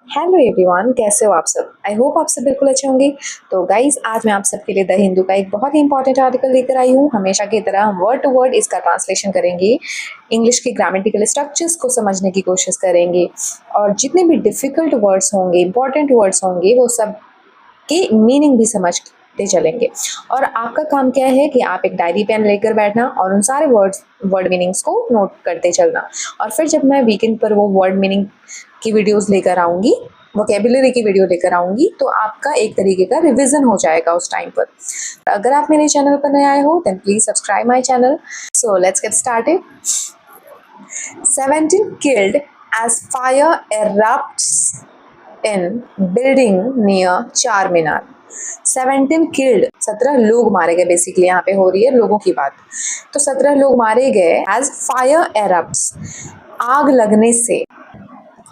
Hello everyone, कैसे हो आप सब। आई होप आप सब बिल्कुल अच्छे होंगे। तो गाइस, आज मैं आप सबके लिए द हिंदू का एक बहुत ही इंपॉर्टेंट आर्टिकल लेकर आई हूँ। हमेशा की तरह हम वर्ड टू वर्ड इसका ट्रांसलेशन करेंगे, इंग्लिश के ग्रामेटिकल स्ट्रक्चर्स को समझने की कोशिश करेंगे और जितने भी डिफिकल्ट वर्ड्स होंगे, इंपॉर्टेंट वर्ड्स होंगे, वो सब की मीनिंग भी समझते चलेंगे। और आपका काम क्या है कि आप एक डायरी पेन लेकर बैठना और उन सारे वर्ड मीनिंग्स को नोट करते चलना। और फिर जब मैं वीकेंड पर वो वर्ड मीनिंग की वीडियोस लेकर आऊँगी, वोकेबुलरी की वीडियो लेकर आऊँगी, तो आपका एक तरीके का रिविजन हो जाएगा उस टाइम पर। अगर आप मेरे चैनल पर नए आए हो then please subscribe my channel. So let's get started. 17 killed as fire erupts in building near चार मीनार। 17 killed, 17 लोग मारे गए। बेसिकली यहाँ पे हो रही है लोगों की बात। तो 17 लोग मारे गए एज फायर एरप्ट्स, आग लगने से।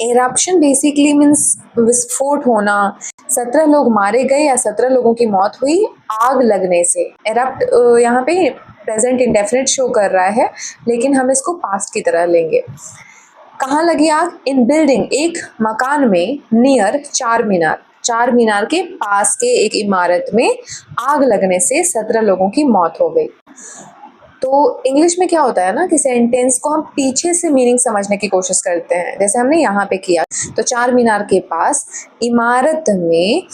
एरप्शन बेसिकली मीन्स विस्फोट होना। 17 लोग मारे गए या 17 लोगों की मौत हुई आग लगने से। एरप्ट यहाँ पे प्रेजेंट इंडेफिनिट शो कर रहा है, लेकिन हम इसको पास्ट की तरह लेंगे। कहाँ लगी आग? इन बिल्डिंग, एक मकान में, नियर चार मीनार, चार मीनार के पास के एक इमारत में आग लगने से 17 लोगों की मौत हो गई। तो इंग्लिश में क्या होता है ना कि सेंटेंस को हम पीछे से मीनिंग समझने की कोशिश करते हैं, जैसे हमने यहाँ पे किया। तो चार मीनार के पास इमारत में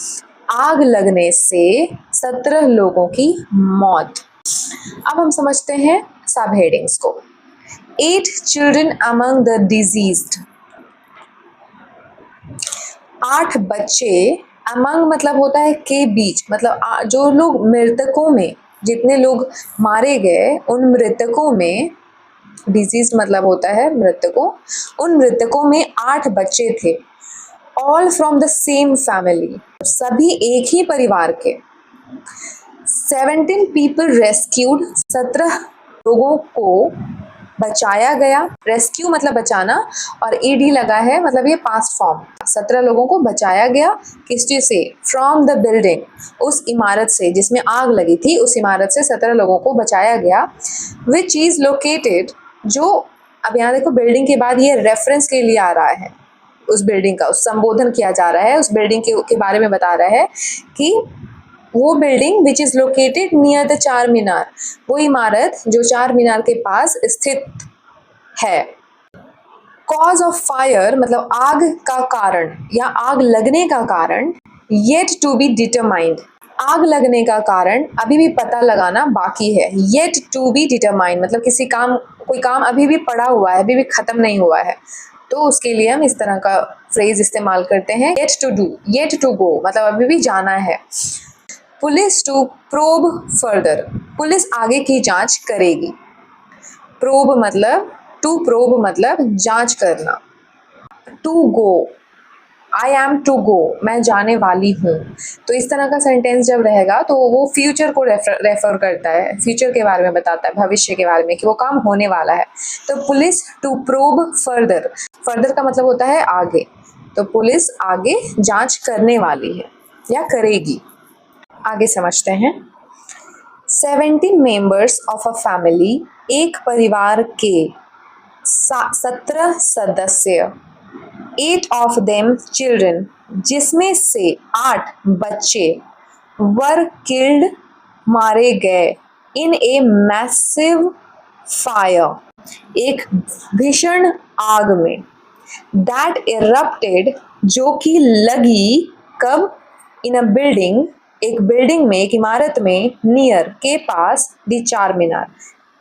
आग लगने से 17 लोगों की मौत। अब हम समझते हैं सब हेडिंग्स को। 8 children among the deceased, 8 बच्चे। among मतलब होता है के बीच, मतलब जो लोग मृतकों में, जितने लोग मारे गए उन मृतकों में, डिजीज मतलब होता है मृतकों, उन मृतकों में 8 बच्चे थे। All from the same family, सभी एक ही परिवार के। 17 people rescued, 17 लोगों को बचाया गया। रेस्क्यू मतलब बचाना और ईडी लगा है, मतलब ये पास्ट फॉर्म। 17 लोगों को बचाया गया किस चीज से? फ्रॉम द बिल्डिंग, उस इमारत से जिसमें आग लगी थी, उस इमारत से 17 लोगों को बचाया गया। विच इज लोकेटेड, जो, अब यहाँ देखो बिल्डिंग के बाद ये रेफरेंस के लिए आ रहा है, उस बिल्डिंग का उस संबोधन किया जा रहा है, उस बिल्डिंग के बारे में बता रहा है कि वो building which is located near the चार मीनार, वो इमारत जो चार मीनार के पास स्थित है। कॉज ऑफ फायर मतलब आग का कारण या आग लगने का कारण, येट टू बी डिटरमाइंड, आग लगने का कारण अभी भी पता लगाना बाकी है। येट टू बी डिटरमाइंड मतलब कोई काम अभी भी पड़ा हुआ है, अभी भी खत्म नहीं हुआ है, तो उसके लिए हम इस तरह का फ्रेज इस्तेमाल करते हैं। Yet to do, yet to go मतलब अभी भी जाना है। Police to probe further, police आगे की जांच करेगी। प्रोब मतलब, टू प्रोब मतलब जांच करना। To go, I am to go, मैं जाने वाली हूँ। तो इस तरह का सेंटेंस जब रहेगा तो वो फ्यूचर को रेफर करता है, फ्यूचर के बारे में बताता है, भविष्य के बारे में कि वो काम होने वाला है। तो police to probe further, further का मतलब होता है आगे, तो पुलिस आगे जांच करने वाली है या करेगी। आगे समझते हैं। 17 मेंबर्स ऑफ अ फैमिली, एक परिवार के 17 सदस्य। 8 ऑफ देम चिल्ड्रन, जिसमें से 8 बच्चे। वर किल्ड, मारे गए। इन ए मैसिव फायर, एक भीषण आग में। दैट इरप्टेड, जो कि लगी, कब? इन अ बिल्डिंग, एक बिल्डिंग में, एक इमारत में, नियर के पास, दी चार मीनार,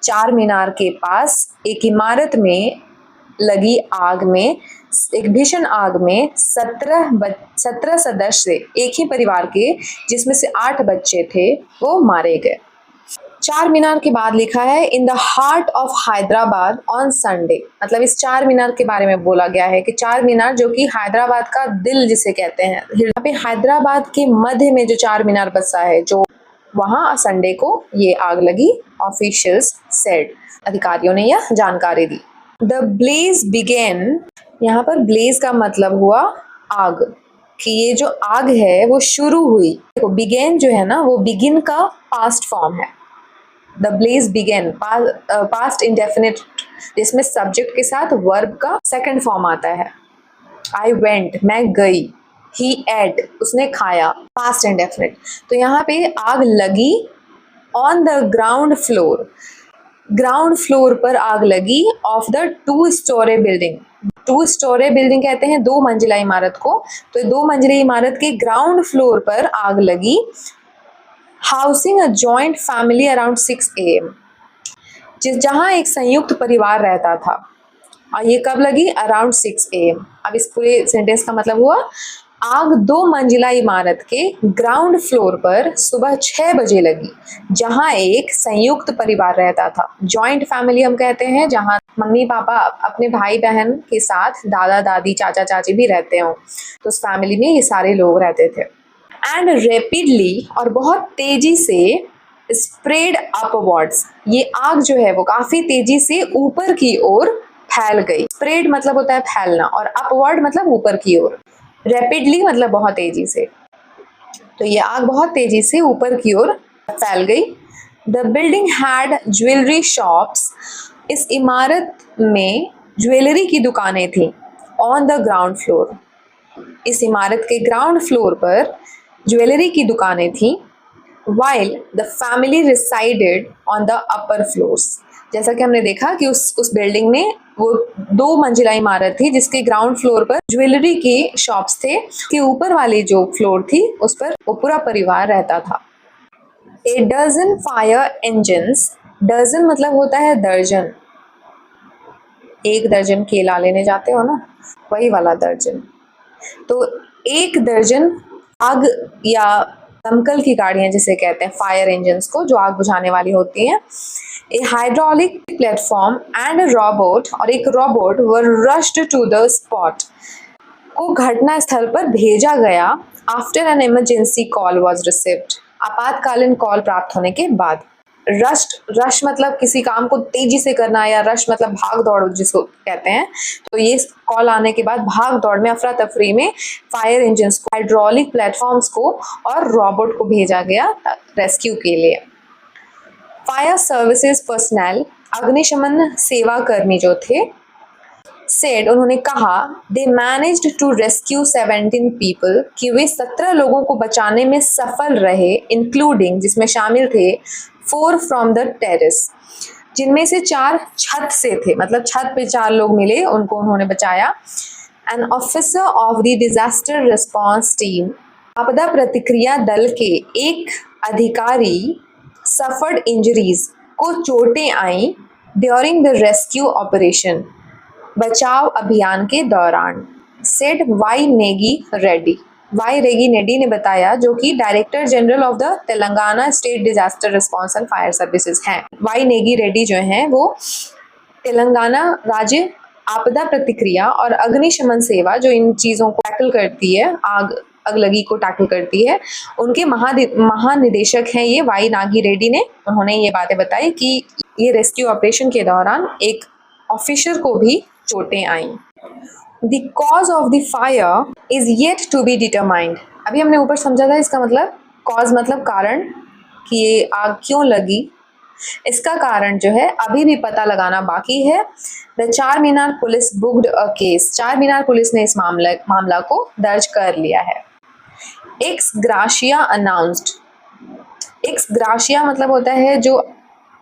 चार मीनार के पास एक इमारत में लगी आग में, एक भीषण आग में 17 सदस्य एक ही परिवार के, जिसमें से 8 बच्चे थे, वो मारे गए। चार मीनार के बाद लिखा है in the heart of Hyderabad on Sunday, मतलब इस चार मीनार के बारे में बोला गया है कि चार मीनार जो कि हैदराबाद का दिल जिसे कहते हैं, यहाँ पे हैदराबाद के मध्य में जो चार मीनार बसा है, जो वहां संडे को ये आग लगी। ऑफिशियल्स सेड, अधिकारियों ने यह जानकारी दी। द ब्लेज बिगेन, यहाँ पर ब्लेज का मतलब हुआ आग, कि ये जो आग है वो शुरू हुई। देखो बिगेन जो है ना, वो बिगिन का पास्ट फॉर्म है। The blaze began past indefinite, जिसमें सब्जेक्ट के साथ वर्ब का सेकंड फॉर्म आता है। आई वेंट, मैं गई, ही एट, उसने खाया, पास्ट इंडेफिनिट। तो यहाँ पे आग लगी on the ground floor, ground floor पर आग लगी of the 2 story building. 2 story building कहते हैं 2 मंजिला इमारत को। तो 2 मंजिला इमारत के ग्राउंड फ्लोर पर आग लगी, housing a joint family around 6 AM, जहां एक संयुक्त परिवार रहता था। और ये कब लगी? Around 6 AM। अब इस पूरे सेंटेंस का मतलब हुआ, आग 2 मंजिला इमारत के ग्राउंड फ्लोर पर सुबह 6 बजे लगी, जहां एक संयुक्त परिवार रहता था। जॉइंट फैमिली हम कहते हैं जहां मम्मी पापा अपने भाई बहन के साथ दादा दादी चाचा चाची भी रहते हो, तो उस फैमिली में ये सारे लोग रहते थे। एंड रेपिडली, और बहुत तेजी से, स्प्रेड अपवर्ड्स, ये आग जो है वो काफी तेजी से ऊपर की ओर फैल गई। स्प्रेड मतलब होता है फैलना, और अपवर्ड मतलब ऊपर की ओर, रैपिडली मतलब बहुत तेजी से। तो ये आग बहुत तेजी से ऊपर की ओर फैल गई। The building had jewellery shops, इस इमारत में ज्वेलरी की दुकानें थी। ऑन द ग्राउंड फ्लोर, इस इमारत के ग्राउंड फ्लोर पर ज्वेलरी की दुकानें थी। While the family resided on the upper floors, जैसा कि हमने देखा कि उस बिल्डिंग में वो 2 मंजिला इमारत थी जिसके ग्राउंड फ्लोर पर ज्वेलरी के शॉप्स थे, के ऊपर वाली जो फ्लोर थी उस पर वो पूरा परिवार रहता था। A dozen fire engines, dozen मतलब होता है दर्जन, 1 दर्जन केला लेने जाते हो ना, वही वाला दर्जन। तो 1 दर्जन आग या दमकल की गाड़ियां जिसे कहते हैं, फायर इंजन्स को, जो आग बुझाने वाली होती हैं। A hydraulic platform and a robot, और एक robot were rushed to the spot, को घटना स्थल पर भेजा गया। After an emergency call was received, आपातकालीन कॉल प्राप्त होने के बाद। रश मतलब किसी काम को तेजी से करना, या रश मतलब भाग दौड़ जिसको कहते हैं। तो ये कॉल आने के बाद भाग दौड़ में, अफरा तफरी में फायर इंजन्स को, हाइड्रोलिक प्लेटफॉर्म्स को और रोबोट को भेजा गया रेस्क्यू के लिए। फायर सर्विसेज पर्सनल, अग्निशमन सेवा कर्मी जो थे, सेड, उन्होंने कहा, दे मैनेज्ड टू रेस्क्यू 17 पीपल, कि वे 17 लोगों को बचाने में सफल रहे, इंक्लूडिंग, जिसमें शामिल थे, 4 फ्रॉम द टेरेस, जिनमें से 4 छत से थे, मतलब छत पे 4 लोग मिले, उनको उन्होंने बचाया। An officer of the disaster response team, आपदा प्रतिक्रिया दल के एक अधिकारी, सफर्ड इंजरीज, को चोटें आई ड्यूरिंग द रेस्क्यू ऑपरेशन, बचाव अभियान के दौरान। Said Y Negi Reddy, Y Regi Nedi ने बताया, जो कि director general of the Telangana state disaster response and fire services हैं। वाई नेगी रेड्डी जो हैं वो तेलंगाना राज्य आपदा प्रतिक्रिया और अग्निशमन सेवा, जो इन चीज़ों को टैकल करती है, आग अगलगी को टैकल करती है, उनके महानिदेशक हैं ये वाई नागी रेड्डी ने। उन्होंने ये बातें बताई कि ये रेस्क्यू ऑपरेशन के दौरान एक ऑफिसर को भी चोटें आईं। The cause of the fire is yet to be determined, अभी हमने ऊपर समझा था इसका मतलब, कॉज मतलब कारण, कि ये आग क्यों लगी, इसका कारण जो है अभी भी पता लगाना बाकी है। द चार मीनार पुलिस बुक्ड अ केस, चार मीनार पुलिस ने इस मामला को दर्ज कर लिया है। एक्स ग्राशिया अनाउंस्ड, एक्स ग्राशिया मतलब होता है जो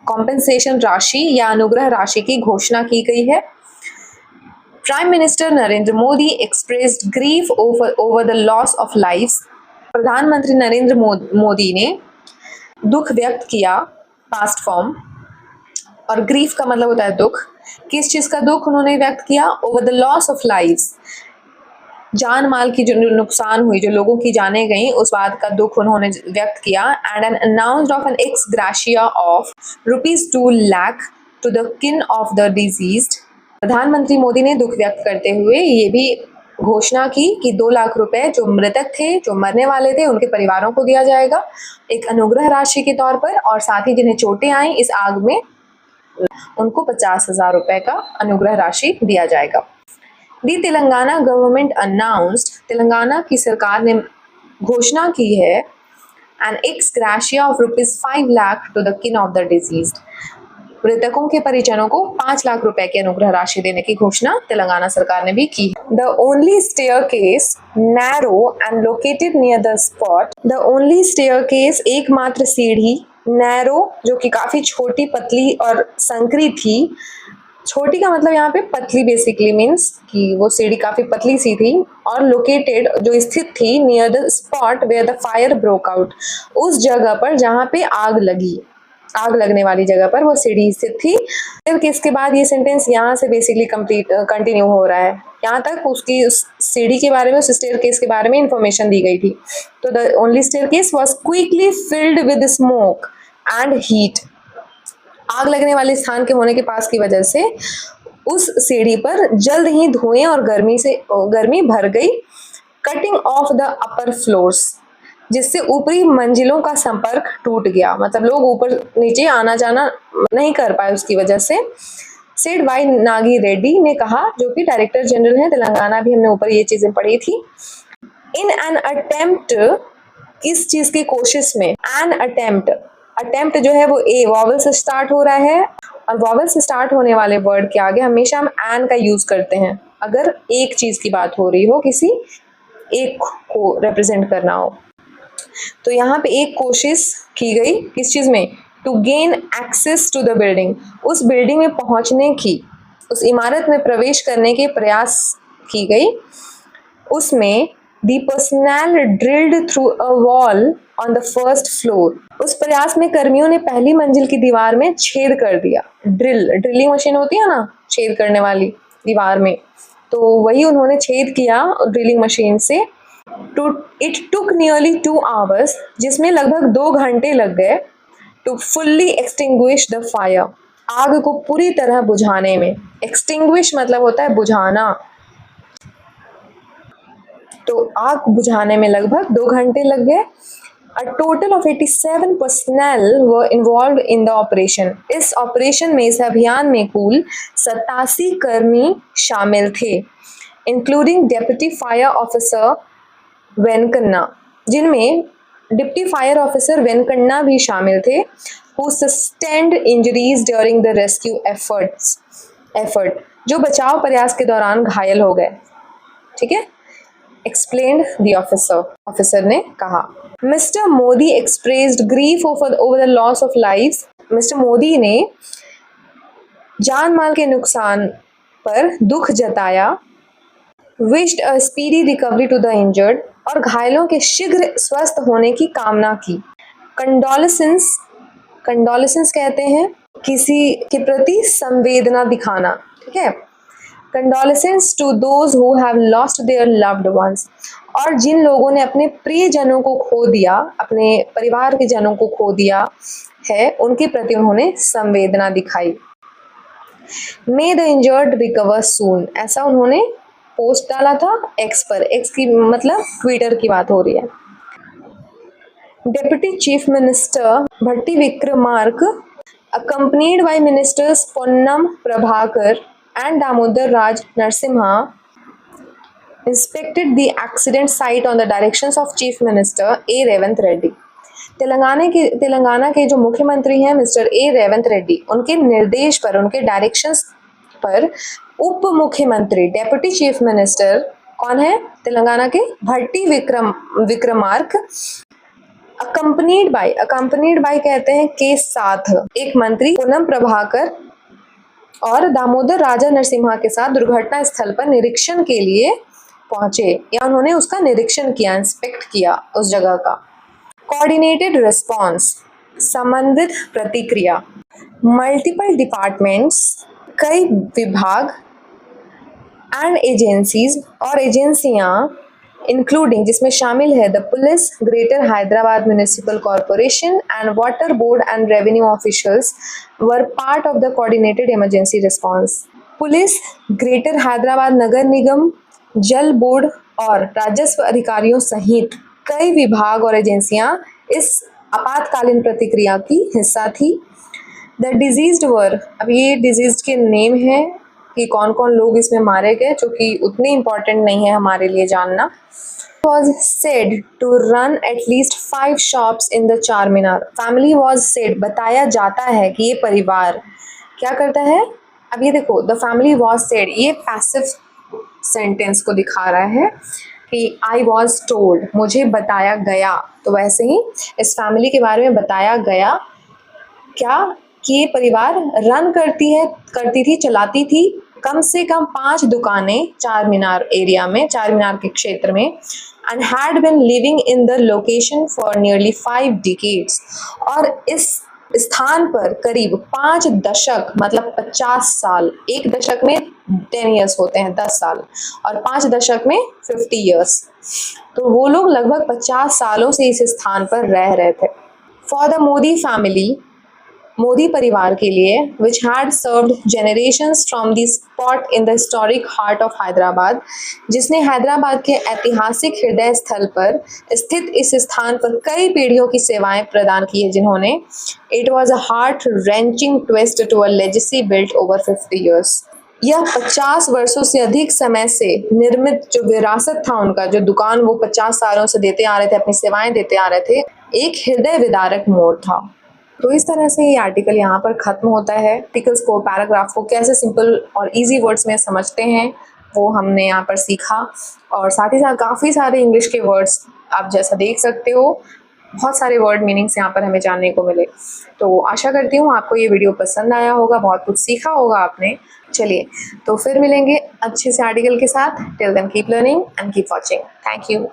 कॉम्पेंसेशन राशि या अनुग्रह राशि की घोषणा की गई है। Prime minister Narendra Modi expressed grief over the loss of lives, प्रधानमंत्री नरेंद्र मोदी ने दुख व्यक्त किया, पास्ट फॉर्म, और ग्रीफ का मतलब होता है दुख। किस चीज़ का दुख उन्होंने व्यक्त किया? Over the loss of lives, जान माल की जो नुकसान हुई, जो लोगों की जानें गई, उस बात का दुख उन्होंने व्यक्त किया। And an announced of an ex gratia of ₹2 lakh to the kin of the deceased, प्रधानमंत्री मोदी ने दुख व्यक्त करते हुए ये भी घोषणा की कि 2 लाख रुपए जो मृतक थे, जो मरने वाले थे, उनके परिवारों को दिया जाएगा एक अनुग्रह राशि के तौर पर, और साथ ही जिन्हें चोटें आई इस आग में उनको 50,000 रुपए का अनुग्रह राशि दिया जाएगा। The Telangana government announced, Telangana की सरकार ने घोषणा की है, an ex gratia of ₹5 lakh to the kin of the deceased, मृतकों के परिजनों को 5 लाख रुपए की अनुग्रह राशि देने की घोषणा तेलंगाना सरकार ने भी की। The only staircase narrow and located near the spot. The only staircase, एकमात्र सीढ़ी, नैरो जो कि काफी छोटी, पतली और संकरी थी। छोटी का मतलब यहाँ पे पतली बेसिकली मीन्स कि वो सीढ़ी काफी पतली सी थी, और लोकेटेड जो स्थित थी near the spot where the fire broke out, उस जगह पर जहाँ पे आग लगी, आग लगने वाली जगह पर वो सीढ़ी स्थित थी। फिर इसके बाद ये सेंटेंस यहाँ से बेसिकली कंटिन्यू हो रहा है, यहाँ तक उसकी उस सीढ़ी के बारे में, उस स्टेयर केस के बारे में इंफॉर्मेशन दी गई थी। तो the only staircase was quickly filled with smoke and heat. आग लगने वाले स्थान के होने के पास की वजह से उस सीढ़ी पर जल्द ही धुएं और गर्मी भर गई। Cutting of the upper floors, जिससे ऊपरी मंजिलों का संपर्क टूट गया, मतलब लोग ऊपर नीचे आना जाना नहीं कर पाए उसकी वजह से। सेड वाई नागी रेड्डी ने कहा, जो कि डायरेक्टर जनरल है तेलंगाना, भी हमने ऊपर ये चीजें पढ़ी थी। इन एन अटेम्प्ट, किस चीज की कोशिश में, एन अटेम्प्ट, अटेम्प्ट जो है वो ए वॉवल से स्टार्ट हो रहा है, और वॉवल से स्टार्ट होने वाले वर्ड के आगे हमेशा हम एन का यूज करते हैं अगर एक चीज की बात हो रही हो, किसी एक को रिप्रेजेंट करना हो। तो यहाँ पे एक कोशिश की गई किस चीज में, to gain access to the building, उस बिल्डिंग में पहुंचने की, उस इमारत में प्रवेश करने के प्रयास की गई। उसमें the personal drilled through a wall on the first floor, उस प्रयास में कर्मियों ने पहली मंजिल की दीवार में छेद कर दिया। ड्रिलिंग मशीन होती है ना छेद करने वाली दीवार में, तो वही उन्होंने छेद किया ड्रिलिंग मशीन से। इट टुक नियरली 2 hours, जिसमें लगभग 2 घंटे लग गए, to fully extinguish the fire, आग को पूरी तरह बुझाने में। एक्सटिंग्विश मतलब होता है बुझाना, तो आग बुझाने में लगभग 2 घंटे लग गए। A total of 87 personnel were involved in the operation. इस ऑपरेशन में, इस अभियान में कुल 87 कर्मी शामिल थे, including deputy fire officer Venkanna, जिनमें डिप्टी फायर ऑफिसर वेंकन्ना भी शामिल थे, who sustained injuries during the rescue effort, जो बचाव प्रयास के दौरान घायल हो गए। ठीक है, explained the officer ने कहा। Mister Modi expressed grief over the loss of lives, mister Modi ने जान माल के नुकसान पर दुख जताया। wished a speedy recovery to the injured, और घायलों के शीघ्र स्वस्थ होने की कामना की। कंडोलेंस कहते हैं किसी के प्रति संवेदना दिखाना। ठीक है, condolence to those who have lost their loved ones, और जिन लोगों ने अपने प्रियजनों को खो दिया, अपने परिवार के जनों को खो दिया है, उनके प्रति उन्होंने संवेदना दिखाई। मे द इंजर्ड रिकवर सून, ऐसा उन्होंने पोस्ट डाला था एक्स पर, एक्स की मतलब ट्विटर की बात हो रही है। Deputy chief minister Bhatti Vikramarka accompanied by ministers Ponnam Prabhakar and Damodar Raj Narasimha inspected the accident site on the directions of Chief Minister A. Revanth Reddy. Telangana के जो मुख्यमंत्री हैं मिस्टर ए रेवंत रेड्डी, उनके निर्देश पर, उनके डायरेक्शंस पर उप मुख्यमंत्री डेप्यूटी चीफ मिनिस्टर कौन है तेलंगाना के, भट्टी विक्रमार्क, अकम्पनीड बाय कहते हैं के साथ, एक मंत्री पूनम प्रभाकर और दामोदर राजा नरसिम्हा के साथ दुर्घटना स्थल पर निरीक्षण के लिए पहुंचे, या उन्होंने उसका निरीक्षण किया, इंस्पेक्ट किया उस जगह का। कोऑर्डिनेटेड रिस्पॉन्स, समन्वित प्रतिक्रिया। मल्टीपल डिपार्टमेंट्स, कई विभाग, एंड एजेंसीज, और एजेंसियां, इंक्लूडिंग जिसमें शामिल है the police, greater Hyderabad municipal corporation and water board and revenue officials were part of the coordinated emergency response. Police, greater Hyderabad नगर निगम, जल बोर्ड और राजस्व अधिकारियों सहित कई विभाग और एजेंसियां इस आपातकालीन प्रतिक्रिया की हिस्सा थी। द डिजीज्ड वर, अब ये डिजीज के नेम है कि कौन कौन लोग इसमें मारे गए, जो कि उतने इम्पोर्टेंट नहीं है हमारे लिए जानना। Was said to run at least 5 shops in the चार मीनार। फैमिली was said, बताया जाता है कि ये परिवार क्या करता है, अब ये देखो, द फैमिली वॉज सेड, ये पैसिव सेंटेंस को दिखा रहा है कि आई वॉज टोल्ड, मुझे बताया गया। तो वैसे ही इस फैमिली के बारे में बताया गया क्या, कि ये परिवार रन करती थी, चलाती थी कम से कम 5 दुकानें चार मीनार एरिया में, चार मीनार के क्षेत्र में, and had been living in the location for nearly 5 decades, और इस स्थान पर करीब 5 दशक मतलब 50 साल, एक दशक में 10 इयर्स होते हैं, 10 साल, और 5 दशक में 50 इयर्स, तो वो लोग लगभग 50 सालों से इस स्थान पर रह रहे थे। For the Modi family, Modi परिवार के लिए, which had served generations from the spot in the historic heart of Hyderabad, जिसने हैदराबाद के ऐतिहासिक हृदय स्थल पर स्थित इस स्थान पर कई पीढ़ियों की सेवाएं प्रदान की है जिन्होंने, it was a heart wrenching twist to a legacy built over 50 years। यह 50 वर्षों से अधिक समय से निर्मित जो विरासत था उनका, जो दुकान वो 50 सालों से देते आ रहे थे, अपनी सेवाएं देते आ रहे थे, एक हृदय विदारक मोड़ था। तो इस तरह से ये आर्टिकल यहाँ पर ख़त्म होता है। आर्टिकल्स को, पैराग्राफ को कैसे सिंपल और इजी वर्ड्स में समझते हैं वो हमने यहाँ पर सीखा, और साथ ही साथ काफ़ी सारे इंग्लिश के वर्ड्स आप जैसा देख सकते हो, बहुत सारे वर्ड मीनिंग्स यहाँ पर हमें जानने को मिले। तो आशा करती हूँ आपको ये वीडियो पसंद आया होगा, बहुत कुछ सीखा होगा आपने। चलिए, तो फिर मिलेंगे अच्छे से आर्टिकल के साथ। Till then keep learning and keep watching. Thank you.